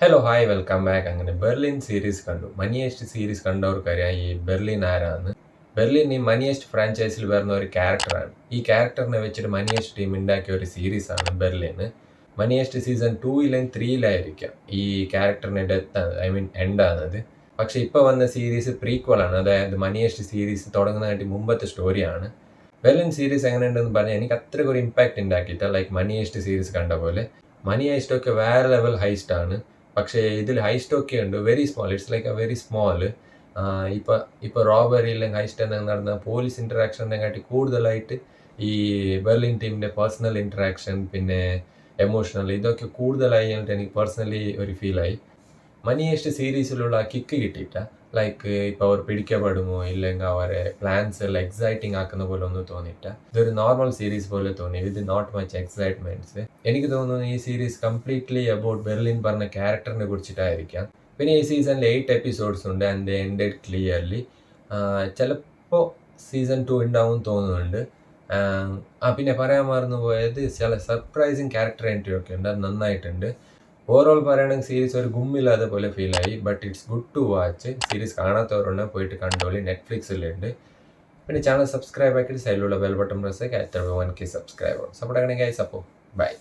Hello hi welcome back. അങ്ങനെ Berlin series കണ്ടു. മണിയേസ്റ്റ് series കണ്ടവർക്കറിയാം ഈ ബെർലിൻ ആരാന്ന്. ബെർലിൻ ഈ മണിയേസ്റ്റ് ഫ്രാഞ്ചൈസിൽ വരുന്ന ഒരു ക്യാരക്ടറാണ്. ഈ ക്യാരക്ടറിനെ വെച്ചിട്ട് മണിയേസ്റ്റ് ടീം ഉണ്ടാക്കിയ ഒരു സീരീസാണ് ബെർലിൻ. മണിയേസ്റ്റ് സീസൺ 2 3 ഈ ക്യാരക്ടറിന്റെ ഡെത്ത് എൻഡാണത്. പക്ഷെ ഇപ്പോൾ വന്ന സീരീസ് പ്രീക്വലാണ്. അതായത് മണിയേസ്റ്റ് സീരീസ് തുടങ്ങുന്നതായിട്ട് മുമ്പത്തെ സ്റ്റോറിയാണ്. ബെർലിൻ സീരീസ് എങ്ങനെയുണ്ടെന്ന് പറഞ്ഞാൽ എനിക്ക് അത്രയ്ക്ക് ഒരു ഇമ്പാക്റ്റ് ഉണ്ടാക്കിയിട്ട് ലൈക്ക് മണിയേസ്റ്റ് സീരീസ് കണ്ട പോലെ. മണി ഹൈസ്റ്റ് ഒക്കെ വേറെ ലെവൽ ഹൈസ്റ്റ് ആണ്. പക്ഷേ ഇതിൽ ഹൈസ്റ്റ് ഒക്കെ ഉണ്ട്, very small, it's like A very small. ഇപ്പോൾ റോബറി അല്ലെങ്കിൽ ഹൈസ്റ്റ് എന്തെങ്കിലും നടന്ന പോലീസ് ഇൻറ്ററാക്ഷനെ കാട്ടി കൂടുതലായിട്ട് ഈ ബെർലിൻ ടീമിൻ്റെ പേഴ്സണൽ ഇൻറ്ററാക്ഷൻ പിന്നെ എമോഷണൽ ഇതൊക്കെ കൂടുതലായി എന്നിട്ട് എനിക്ക് പേഴ്സണലി ഒരു ഫീലായി. മണിയേസ്റ്റ് സീരീസിലുള്ള കിക്ക് കിട്ടിയിട്ട ലൈക്ക് ഇപ്പോൾ അവർ പിടിക്കപ്പെടുമോ ഇല്ലെങ്കിൽ അവരെ പ്ലാൻസ് എല്ലാം എക്സൈറ്റിംഗ് ആക്കുന്ന പോലെ ഒന്നും തോന്നിയിട്ട. ഇതൊരു നോർമൽ സീരീസ് പോലെ തോന്നി, വിത്ത് നോട്ട് മച്ച് എക്സൈറ്റ്മെന്റ്സ്. എനിക്ക് തോന്നുന്നു ഈ സീരീസ് കംപ്ലീറ്റ്ലി അബൌട്ട് ബെർലിൻ പറഞ്ഞ ക്യാരക്ടറിനെ കുറിച്ചിട്ടായിരിക്കാം. പിന്നെ ഈ സീസണിൽ 8 എപ്പിസോഡ്സ് ഉണ്ട് ആൻഡ് ദേ എൻഡഡ് ക്ലിയർലി. ചിലപ്പോൾ സീസൺ 2 ഉണ്ടാവും തോന്നുന്നുണ്ട്. പിന്നെ പറയാൻ മറന്നു പോയത് ചില സർപ്രൈസിങ് ക്യാരക്ടർ എൻട്രി ഒക്കെ ഉണ്ട്, അത് നന്നായിട്ടുണ്ട്. ഓവറോൾ പറയുകയാണെങ്കിൽ സീരീസ് ഒരു ഗുമ്മില്ലാതെ പോലെ ഫീലായി. But it's good to watch. Series കാണാത്തവരുണ്ടെങ്കിൽ പോയിട്ട് കണ്ടോളി, നെറ്റ്ഫ്ലിക്സിലുണ്ട്. പിന്നെ ചാനൽ സബ്സ്ക്രൈബ് ആക്കിയിട്ട് സൈഡിലുള്ള ബെൽ ബട്ടൺ പ്രസ് ആക്കി 1K സബ്സ്ക്രൈബർ സപ്പോർട്ട് ആണെങ്കിൽ അപ്പോൾ ബൈ.